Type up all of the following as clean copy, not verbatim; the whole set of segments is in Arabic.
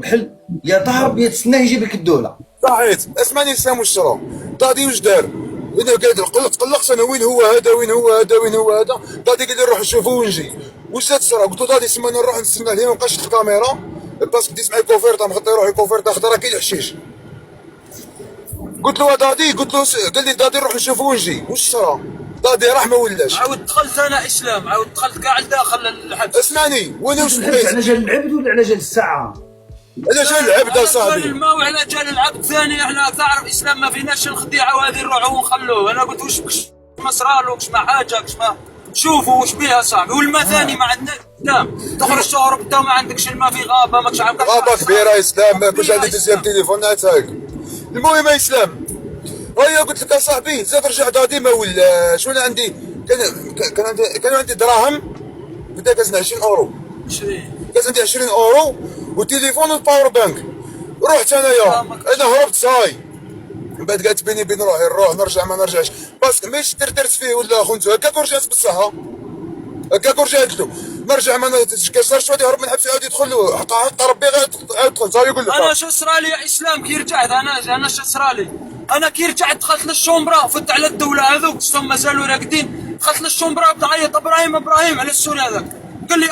بحال يا ضارب يا تسناه يجيب لك الدوله. صحيت. اسمعني اسلام واش صرا. دادي واش دار؟ انا قاعد تقلقت انا، وين هو هذا وين هو هذا وين هو هذا. دادي قال لي روح نشوفو ونجي. واش زاد صرا؟ قلت له دادي سمعني نروح نستنى هنا مابقاش الكاميرا باسكو ديت معايا كوفيرتا مغطي روحي كوفيرتا خضرا كاين الحشيش. قلت له دادي، قلت له قال لي دادي نروح نشوفو ونجي. واش صرا؟ دادي راح ما ولاش. عاود دخلت انا اسلام، عاود دخلت كاع لداخل الحبس. اسمعني وانا واش الحبس بقيت على جال العبد ولا على جال الساعه؟ انا جاي نلعب دا على صاحبي. جال الماء وعلى جال العبد ثاني. احنا تعرف اسلام ما فيناش الخديعه وهذه نروحوا ونخلوه. انا قلت وش ما صرالو، وش ما حاجه، وش ما شوفوا وش بيها صاحبي. والماء ثاني ما عندناش اسلام، تخرج تهرب انت وما عندكش الماء في غابه ماكش عارف. غابه كبيره يا اسلام، ما كنتش عندي دوزيام تليفون هاك. المهم يا اسلام، هيا قلت لك اصاحبي زاد رجع دادي ما ولاش. وانا عندي كان عندي دراهم بدا كازن 20 اورو. 20 كاز عندي 20 اورو وتليفون والباور بانك. رحت انايا انا هربت صاي. من بعد قالت بيني بين روحي نروح نرجع ما نرجعش باسكو ماشي درت فيه ولا خنتو هكاك ورجعت بالصحه. هكاك ورجعت له نرجع ما كسرش غادي يهرب من الحبس يعاود يدخل له حتى ربي غير عاود دخل صار يقول لك انا شو صرالي يا اسلام كي رجعت. انا شو صرالي، انا كي رجعت دخلت للشومبرا فت على الدوله هذوك شفتهم مازالوا راقدين. دخلت للشومبرا تعيط ابراهيم ابراهيم على السوري هذاك. قال لي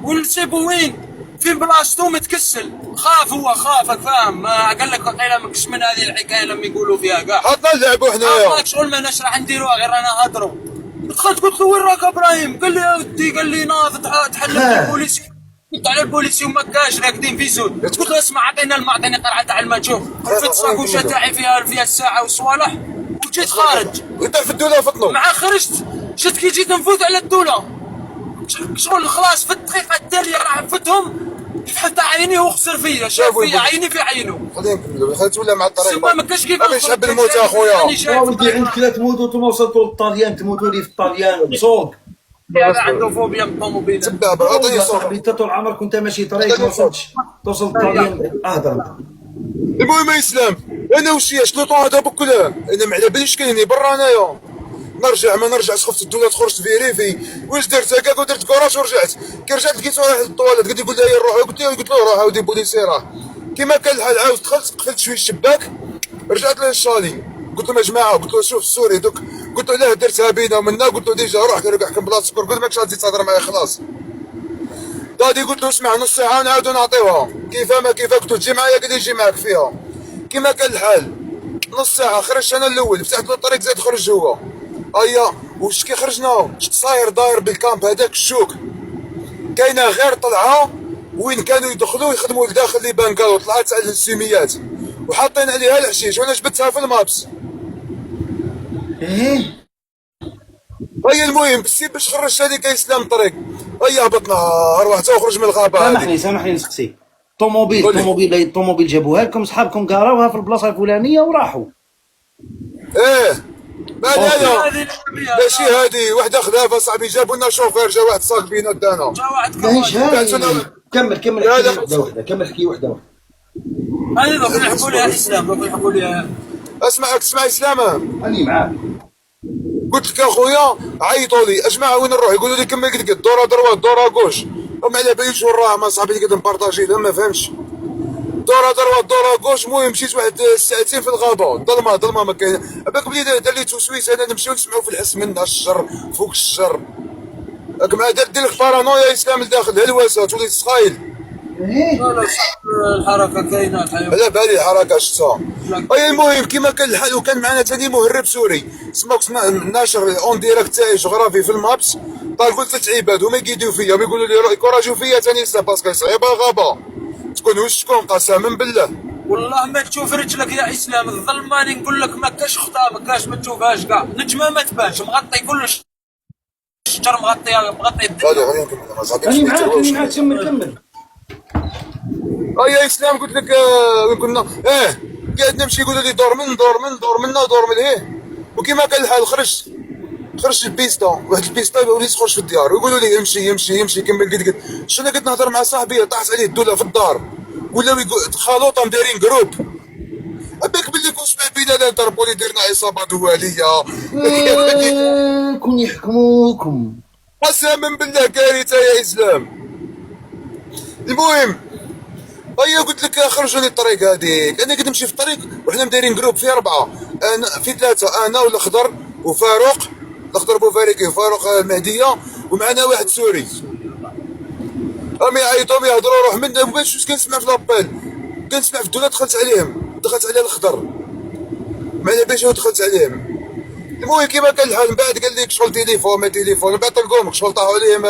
ونسيبو وين؟ في بلاصتو متكسل. خاف هو خافك فاهم. ما قال لك قيله ماكش من هذه الحكايه لما يقولوا فيها كاع. حطنا نلعبوا حنايا. ماك شغل ما ناش راح نديروها غير انا هضروا. دخلت قلت له وين راك ابراهيم؟ قال لي يا ودي، قال لي ناض تحلف البوليسي. قلت على البوليسي وما كاش راقدين في زود. قلت له اسمع عطينا الماء عطيني قرعه تاع الماء شوف. رفدت صاكوشه تاعي فيها الساعه والصوالح وجيت خارج. انت في الدوله فطنوا مع خرجت شفت كي جيت نفوت على الدوله شغل خلاص في الدقيقه التاليه راح نفتهم. فتح عيني وخسر فيا، شاف فيا عيني في عينه. خلينا نكملوا خلينا تولى مع الطريق. سما ما كاش كيف مش حب الموت يا خويا. يا ولدي عندك لا تموتوا انتم وصلتوا للطاليان تموتوا لي في الطاليان بصوت. هذا عنده فوبيا من الطوموبيل. تبع عطيني صوت. صاحبي انت طول عمرك كنت ماشي طريق ما وصلتش توصل للطاليان. اهدر انت. المهم يا اسلام انا وشي شلوطو هذا بكله انا ما على باليش كاينني برا انايا. نرجع ما نرجعش خفت الدوله خرجت فيريفي. واش درت هكاك ودرت كراش ورجعت. كي رجعت لقيت واحد الطواليت قال لي قول لي روح. قلت له روح عاودي بوليسي راه. كيما كان الحال عاود دخلت قفلت شويه الشباك رجعت للشالي. قلت لهم يا جماعه، قلت له شوف السوري دوك. قلت له لا درتها بينا ومنا. قلت له ديجا روح حكم بلاصتك. قلت له ماكش غادي تهضر معايا خلاص. دادي قلت له اسمع نص ساعه ونعاودو نعطيوها كيفاه ما كيفاه. قلت له تجي معايا قال لي نجي معاك فيها. كيما كان الحال نص ساعه خرجت انا الاول فتحت له الطريق زاد خرج هو. ايا واش كي خرجنا شت صاير داير بالكامب هذاك الشوك. كاينه غير طلعه وين كانوا يدخلوا يخدموا لداخل لي بانكالو طلعت على السيميات وحاطين عليها الحشيش وانا جبتها في المابس. ايه هيا المهم بسي باش خرجت هذيك اسلام الطريق. هيا هبطنا روحت وخرج من الغابه هذيك. سامحني نسقسيك. طوموبيل جابوها لكم صحابكم قراوها في البلاصه الفلانيه وراحوا. ايه انا ماشي هادي وحده خلافه صاحبي. جابوا لنا شوفير جا واحد صاق بينا دانا. جا واحد ماهيش هادي. كمل لا، حكي وحده كمل حكي وحده. هذه دوك يحكوا لي الاسلام، دوك يحكوا لي. اسمع اسلام اني معاك. قلت لك اخويا عيطوا لي اجماعه وين نروح يقولوا لي كمل قد قد دورا دروات دورا كوش. هم على باليش وين راه ما صاحبي قد نبارطاجي لهم ما فهمتش. دورا دروات دورا كوش. المهم مشيت واحد ساعتين في الغابه ظلمه ما كاين. باك بلي دار لي توسويس انا نمشيو نسمعوا في الحس من الشر فوق الشر. راك مع دير لك بارانويا اسلام لداخل هلوسه تولي تسخايل. ايه لا الحركه كاينه على بالي الحركه شتا. اي المهم كيما كان الحال وكان معنا ثاني مهرب سوري سموك ناشر اون ديريكت تاعي جغرافي في المابس. طالقوا 3 عباد هما يقيدوا فيا ويقولوا لي يكوراجيو فيا ثاني لسه باسكو صعيبه الغابه تكون واش تكون قسما بالله. والله ما تشوف رجلك يا اسلام. الظلمه اللي نقول لك ما كاش خطا ما كاش ما تشوفهاش كاع. نجمه ما تبانش مغطي كل الشجر مغطي الدنيا. غادي نكمل ما صافيش. اني معاك كمل. يا اسلام قلت لك وين كنا قاعد نمشي يقولوا لي دور منا دور من هيه. وكيما كان الحال خرجت البيستا واحد البيستا وليت نخرج في الديار ويقولوا لي يمشي كمل قد شنو قد نهضر مع صاحبي طاحت عليه الدوله في الدار ولاو خلوطه دايرين جروب. باك باللي كون سمع بينا لا ضربوا لي درنا عصابه دواليه. كون يحكموكم قسما بالله كارثه يا اسلام. المهم ايا قلت لك خرجوني الطريق هذيك، انا قد نمشي في الطريق وحنا مدايرين جروب فيه 4، انا في 3، انا والاخضر وفاروق، الاخضر بوفاريكي وفاروق المهديه، ومعنا واحد سوري. راهم يعيطوا يهضروا، روح من باش كنسمع في لابيل، كنسمع في الدوله، دخلت عليهم، دخلت على الاخضر ما على باليش ودخلت عليهم. المهم كيما كان الحال، من بعد قال لك شغل تليفون ما تليفون، من بعد طلقوهم شغل طاحوا عليهم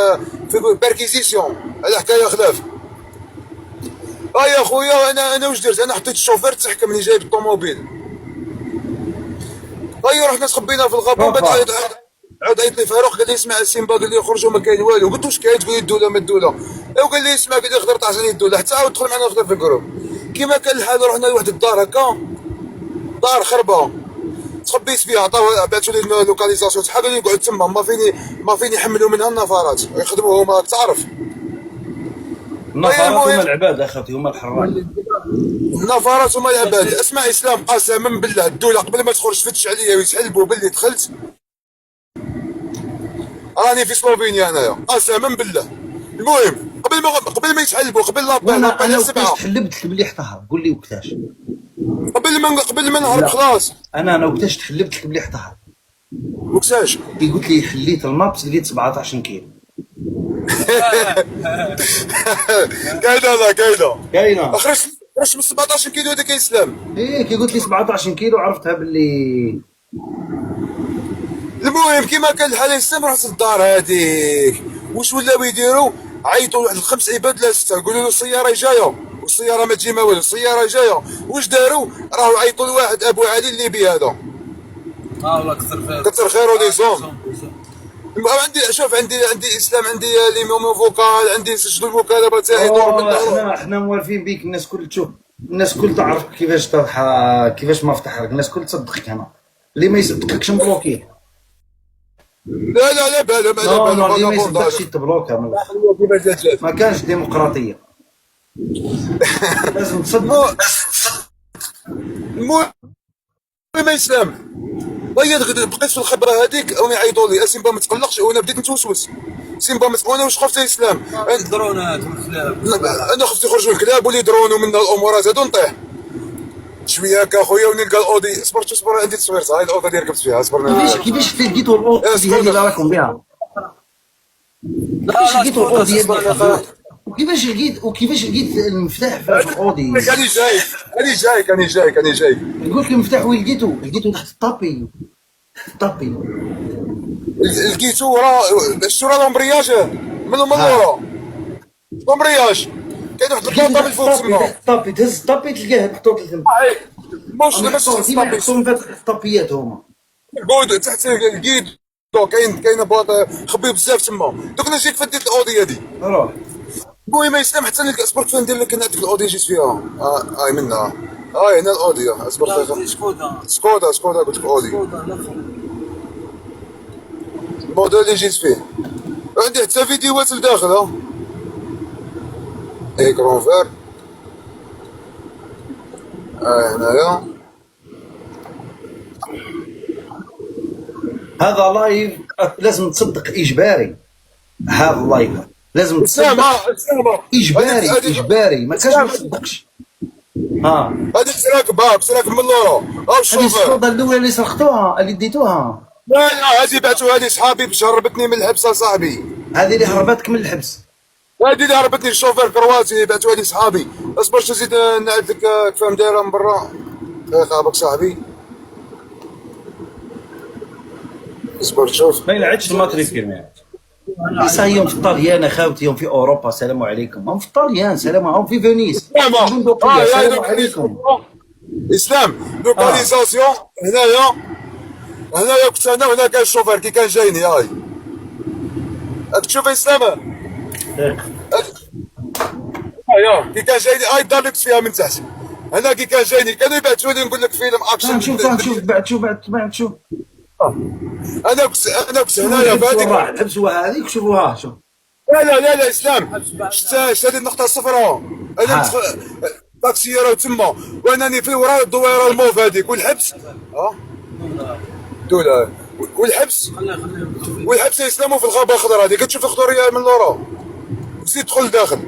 في باركيزيسيون على حكايه خلاف. يا خويا انا واش درت؟ انا حطيت الشوفير تحكمني جايب الطوموبيل. رحنا تخبينا في الغابه، ومن بعد عاد عيط لي فاروق قال لي اسمع السيمبا، قال لي خرجوا ما كاين والو. قلت واش كاين؟ تقول لي الدوله ما الدوله. وقال لي اسمع، قال لي خضر طاحت الدوله، حتى عاود دخل معنا خضر في الجروب. كيما كان الحال رحنا لواحد الدار هكا، دار خربه تخبيت فيها، عطاو بعثوا لي لوكاليزاسيون شحال، قال لي نقعد تما، ما فين يحملوا منها النفارات يخدموا هما، تعرف النفارات هما العباد اخوتي، هما الحراج. النفارات هما العباد. اسمع اسلام، قسما بالله الدوله قبل ما تخرج تفتش عليا ويتحلبوا باللي دخلت، راني في سلوفينيا انايا قسما بالله. المهم قبل ما يتحلبوا، قبل لابيل انا سبعه وقتاش تحلبت بلي احتهر، قول لي وقتاش. قبل ما نهرب خلاص. انا وقتاش تحلبت بلي احتهر. وقتاش؟ كي قلت لي حليت المابس لقيت 17 كيلو. كاينه خرجت من 17 كيلو هذاك يا اسلام. ايه كي قلت لي 17 كيلو عرفتها باللي. المهم كيما كان الحال يا اسلام، رحت للدار هذيك، واش ولاو يديروا؟ عيطوا لواحد ال5 عباد لا 6، يقولوا له السياره جايه، والسياره ما تجي ما والو، السياره جايه. واش داروا؟ راهو عيطوا لواحد ابو علي الليبي هذا، الله كثر خير، كثر خيره لي زوم. عندي شوف، عندي اسلام، عندي لي ميمو فوكال، عندي نسجل المكالمه تاعي. احنا موالفين بيك، الناس كل تشوف، الناس كل تعرف كيفاش تضحك، كيفاش ما فتح لك، الناس كل تصدقك. هنا اللي ما يصدقكش نبلوكيه. لا بالا اللي ما يصدقش تبلوكا، ما كانش ديمقراطيه. لازم تصدق. المهم اسلام، بقيت في الخبره هذيك، او يعيطوا لي سيمبا ما تقلقش، وانا بديت نتوسوس. سيمبا وانا واش خفت يا اسلام؟ الدرونات والكلاب، انا خفت يخرجوا الكلاب واللي يدرونوا منا الامورات هذو، نطيح شويه هكا اخويا ونلقى الاودي. اصبر عندي تصوير، هاي الاوضه اللي ركبت فيها. اصبر كيفاش لقيتوا الاوضه هذه اللي راكم بها؟ كيفاش لقيتوا الاوضه ديالك؟ وكيفاش لقيت المفتاح في الاوضي؟ كاني جاي يقول لك المفتاح وين لقيتو تحت الطابي. لقيتو ورا الشورى لومبرياج، من ورا لومبرياج كاين واحد البلاطه من الفوق تما. الطابي تهز الطابي تلقاه محطوط تما. واش دابا محطوطين في الطابيات هما. قعد تحت لقيت كاين بلاطه خبيه بزاف تما. دوك انا جيت فديت الاودي هذه. روح. المهم ما يسلم حتى نلقى. اصبر كيف ندير لك انا هذيك الاودي جيت فيها. هاي منها، هاي هنا الاودي. اصبر دقيقه. سكودا قلت لك اودي. الموديل اللي جيت فيه عندي حتى فيديوهات لداخل. ها ايكرون فير هنايا. هذا لايف لازم تصدق اجباري. هذا اللايف لازم تصدق اجباري ما كانش ما تصدقش. هذيك سراك من اللورا. ها الشوفير هذه الصودا الاولى اللي سرقتوها اللي ديتوها. لا هذه بعتوها لي صحابي باش هربتني من الحبس. صاحبي هذه اللي هربتك من الحبس. هذه اللي هربتني الشوفير كرواتي بعتوها لي صحابي. اصبر نزيد نعد لك كيفاش دايره من برا. دقيقه صاحبي اصبر شوف. ما يلعبش الماتريك كيما ليس يوم في الطليان اخوتي، يوم في اوروبا السلام عليكم، هم في الطليان سلام، هم في فينيس السلام عليكم. اسلام لوكاليزاسيون هنايا كنت انا وهنا كان الشوفير كي كان جايني. هاي راك تشوف اسلام كي كان جايني. هاي الدار اللي كنت فيها من تحت هنا كي كان جايني كانوا يبعثوا لي نقول لك فيلم اكشن. شوف بعد شوف انا كنت هنايا في هذيك الحبس وهذيك. شوفوها شوف. لا اسلام شفت هذه النقطه الصفراء. انا طاكسي راه تما وانني في وراء الدويره الموف هذيك والحبس. دوله والحبس يسلموا في الغابه الخضراء هذيك. كتشوف الخضريه من لورا زيد دخل داخل.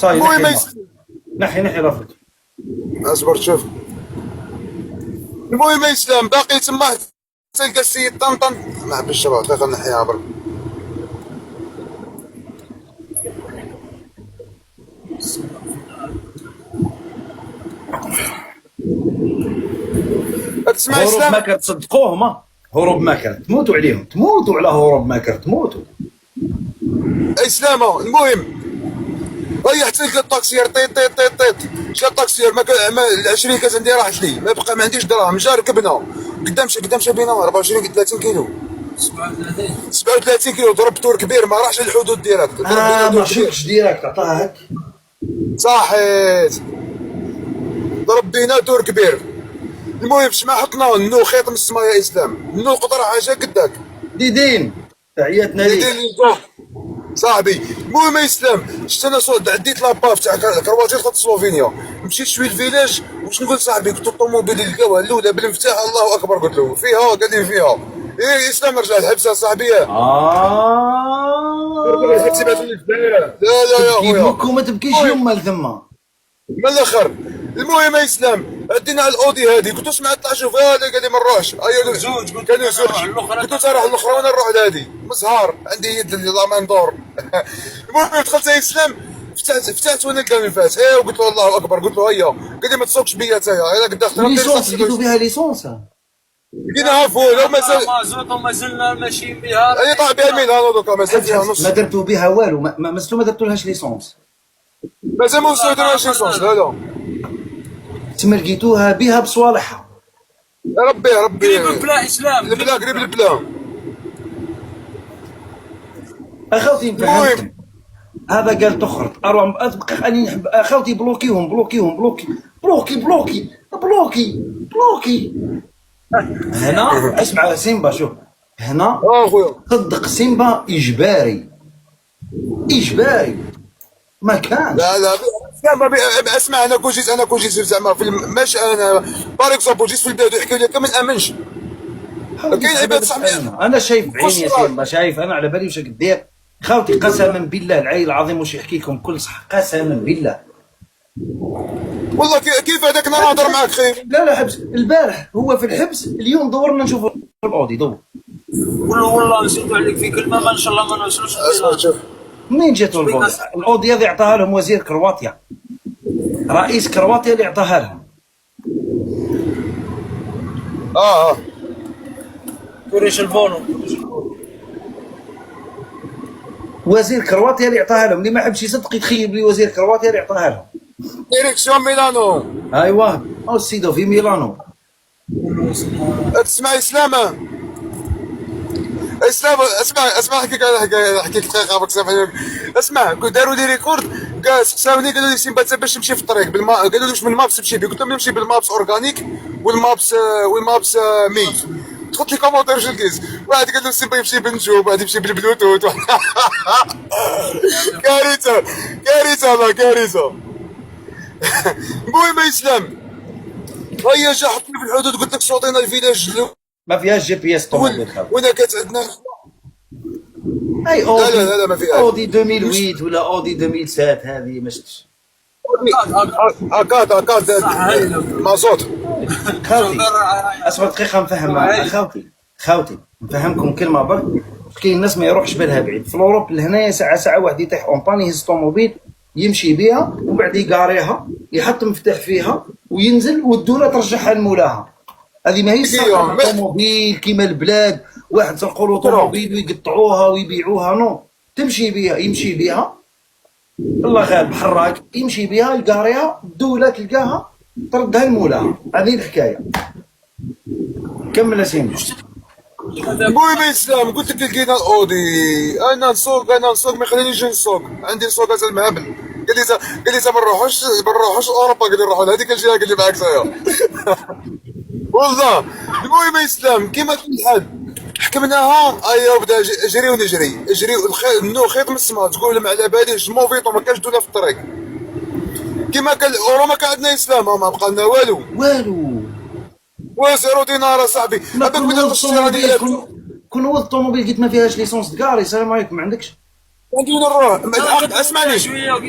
صاي المهم نحي يسلم. نحي رافد. اصبر شوف. المهم اسلام باقي تما تلقى السيد طنطن ما حبش الشباب دقيقه نحيها برك. تسمع هروب اسلام ماكر تصدقوهم، هروب ماكر تموتوا عليهم، تموتوا على هروب ماكر تموتوا. اسلام المهم هيا حتى لقى الطاكسيير طيط طيط طيط طيط شا الطاكسيير ما 20 كاس عندي راحت لي ما بقى ما عنديش دراهم جا ركبنا قدام شابينا 24 30 كيلو 37 كيلو ضرب تور كبير ما راحش للحدود ديالك ما شفتش ديريكت عطاها هك صحيت ضرب بينا دور كبير. المهم شما حطنا النو خيط من السما يا اسلام النو قطره حاجه قداك ديدين عياتنا ليك صاحبي. المهم يا اسلام شفت انا صوت عديت لاباف تاع كرواتير خط سلوفينيا مشيت شويه الفيلاج واش نقول صاحبي قلت الطوموبيل اللي لقاوها الاولى بالمفتاح الله اكبر قلت له فيها قاعدين فيها ايه اسلام رجع الحبس يا صاحبي لا لا يا خويا ما تبكيش يما لثما من الاخر. المهم يا اسلام عدينا على الاودي هذه قلت له اسمع اطلع شوف هذا قال لي ما نروحش زوج كانوا زوج قلت له تروح الاخرى وانا نروح لهذه مزهار عندي يد اللي لا ما ندور. المهم دخلت يا اسلام فتحت وانا لقاني فات ايه وقلت له الله اكبر قلت له هيا قال لي ما تسوقش بيا تايا انا قد دخلت ليسونس لقيتو فيها ليسونس لقيناها فول ومازال مازوط وما زلنا ماشيين بها هي طاح بها ميل انا دوكا مازال فيها نص ما درتو بها والو ما درتولهاش ليسونس مازال ما وصلتلهاش ليسونس لا لا تما لقيتوها بها بصوالحها. يا ربي يا ربي قريب البلا اسلام البلا قريب البلا. اخوتي نفهمكم هذا قال تخرج اروح اتبقى اني نحب اخوتي بلوكيهم بلوكي هنا اسمع سيمبا شوف هنا خويا صدق سيمبا اجباري ما كانش لا اسمع انا كون جيت زعما في ماشي انا بار اكزومبل جيت في البلاد ويحكيو لك ما نامنش كاين عباد صاحبي انا شايف بعيني يا سيمبا شايف انا على بالي واش راك دير خاوتي قسما بالله العلي العظيم واش يحكي لكم بكل صح قسما بالله والله كيف هذاك انا نهضر معاك خير لا حبس البارح هو في الحبس اليوم دورنا نشوفوا الاودي دور والله نزيدوا عليك في كلمه ما ان شاء الله ما نوصلوش شوف منين جاتو الاودي هذه عطاها لهم وزير كرواتيا رئيس كرواتيا اللي عطاها لهم كوريش الفونو وزير كرواتيا اللي عطاها لهم اللي ما حبش يصدق يتخيل لي وزير كرواتيا اللي عطاها لهم ديريكسيون ميلانو ايوا او السيدو في ميلانو. تسمع اسلامه اسمع نحكيك دقيقه برك سامحني اسمع كون داروا لي ريكورد ساوني قالوا لي سيمبا باش تمشي في الطريق قالوا لي واش من مابس تمشي به قلت لهم نمشي بالمابس اورغانيك والمابس مي دخلت لي كومونتير جلكيز واحد قال له سيمبا يمشي بالنجوم واحد يمشي بالبلوتوث كارثه. المهم يا اسلام هيا جا حطني في الحدود قلت لك صوتينا الفيلاج ما فيهاش جي بي اس طوموبيل وانا كانت عندنا اي اودي لا ما فيهاش اودي 2008 ولا اودي 2007 هذه ما شفتش اكاد مازوت. خاوتي اصبر دقيقه نفهم خاوتي نفهمكم كلمه برك كاين الناس ما يروحش بالها بعيد في الاوروب لهنايا ساعه واحد يطيح اونباني يهز طوموبيل يمشي بها ومن بعد يقاريها يحط مفتاح فيها وينزل والدوله ترجعها لمولاها. هذه ماهيش سرقه طوموبيل كيما البلاد واحد سرقوا له طوموبيل ويقطعوها ويبيعوها نو يمشي بها الله غالب حراك يمشي بها يقاريها الدوله تلقاها تردها لمولاها. هذه الحكايه كمل يا سيدي. المهم يا اسلام قلت لك لقينا الاودي انا نسوق ما يخلينيش نسوق عندي نسوق هذا المهبل قال لي ما نروحوش اوروبا قال لي نروحوا لهذيك الجهه قال لي معاك سايا والله. المهم يا اسلام كيما كل حد حكمناها ايا بدا اجري النو خيط من السما تقول ما على باليش موفيتو ما كانش دوله في الطريق كيما قال اورو ما كان عندنا اسلام ما بقى لنا والو وسيرو دينار صاحبي هذاك بدا الشيره ديالك كون هو الطوموبيل قلت ما فيهاش ليسونس كاري السلام عليكم ما عندكش عندي وين نروح؟ الحق اسمعني،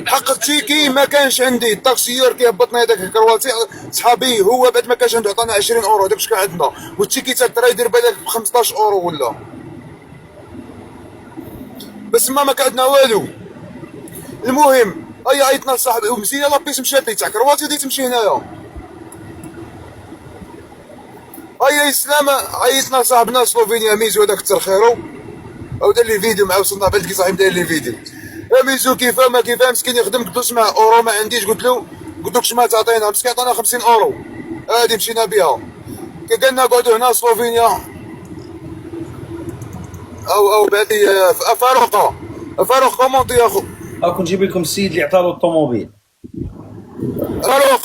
حق التيكي ما كانش عندي، الطاكسيور كيهبطني هذاك الكرواتي صحابي هو بعد ما كانش عنده عطانا 20 اورو داك كان عندنا، والتيكي تاع الدرا يدير بالك ب 15 اورو ولا، بس ما كان عندنا والو. المهم اي عيطنا لصاحبي ومزيان لابيس مشات لي تاع كرواتي وديت تمشي هنايا. اي السلامة عيطنا لصاحبنا سلوفينيا ميزو هذاك كتر خيرو، او دار لي فيديو مع وصلنا بعد كي صاحبي داير لي فيديو. يا ميزو كيفاه ما كيفاه مسكين يخدم، قلت له اسمع اورو ما عنديش، قلت له شما تعطينا، مسكين عطانا 50 اورو هادي مشينا بها. كي قالنا قعدوا هنا سلوفينيا او بعدي فاروق كومونتي يا اخو. راكم نجيب لكم السيد اللي عطاه الطوموبيل. فاروق